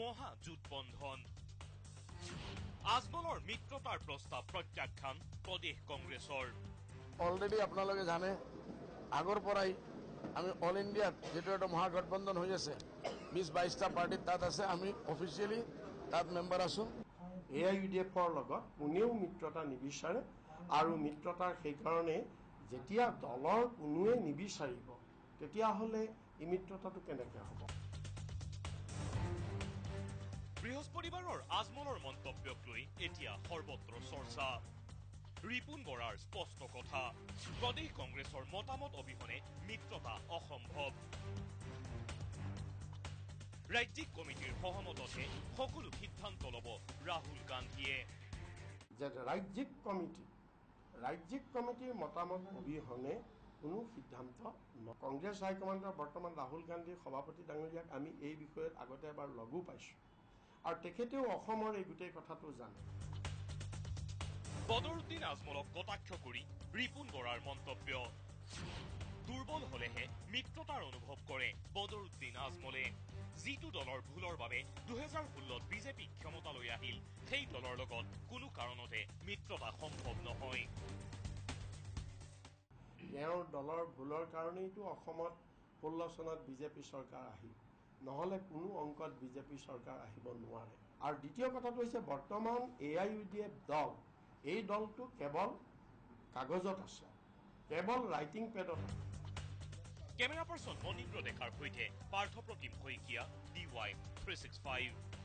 মহাজোটবন্ধন আজমলৰ মিত্ৰতাৰ প্ৰস্তাৱ প্ৰত্যাখ্যান প্ৰদেশ কংগ্ৰেছৰ অলৰেডি আপোনালোকে জানে আগৰ পৰাই আমি অল ইণ্ডিয়াত যেটো এটা মহাগঠবন্ধন হৈ আছে 20-22টা পাৰ্টি তাত আছে আমি অফিচিয়েলি তাত মেম্বাৰ আছো AIUDFৰ লগত কোনেও মিত্ৰতা নিবিচাৰে আৰু মিত্ৰতাৰ সেই কাৰণে যেতিয়া দলৰ কোনোৱে নিবিচাৰিব তেতিয়াহ'লে এই মিত্ৰতাটো কেনেকৈ হ'ব বৃহস্পতিবাৰৰ আজমলৰ মন্তব্যক লৈ এতিয়া সৰ্বত্ৰ চৰ্চা ৰিপুন বৰাৰ স্পষ্ট কথা প্ৰদেশ কংগ্ৰেছৰ মতামত অবিহনে মিত্ৰতা অসম্ভৱ ৰাজ্যিক কমিটিৰ সহমততহে সকলো সিদ্ধান্ত ল'ব ৰাহুল গান্ধীয়ে যে ৰাজ্যিক কমিটিৰ মতামত অবিহনে কোনো সিদ্ধান্ত কংগ্ৰেছ হাইকমাণ্ডৰ বৰ্তমান ৰাহুল গান্ধীৰ সভাপতি ডাঙৰীয়াক আমি এই বিষয়ত আগতে এবাৰ লগো পাইছোঁ আৰু তেখেতেও অসমৰ এই গোটেই কথাটো জানে বদৰুদ্দিন আজমলক কটাক্ষ কৰি ৰিপুন বৰাৰ মন্তব্য দুৰ্বল হলেহে মিত্ৰতাৰ অনুভৱ কৰে বদৰুদ্দিন আজমলে যিটো দলৰ ভুলৰ বাবে 2016ত বিজেপি ক্ষমতালৈ আহিল সেই দলৰ লগত কোনো কাৰণতে মিত্ৰতা সম্ভৱ নহয় তেওঁৰ দলৰ ভুলৰ কাৰণেইটো অসমত 16 চনত বিজেপি চৰকাৰ আহিল নহলে কোনো অংকত বিজেপি চৰকাৰ আহিব নোৱাৰে আৰু দ্বিতীয় কথাটো হৈছে বৰ্তমান AIUDF দল এই দলটো কেৱল কাগজত আছে কেৱল ৰাইটিং পেডত কেমেৰা পাৰ্চন মনীন্দ্ৰ ডেকাৰ সৈতে পাৰ্থপ্ৰতিম শইকীয়া DY 365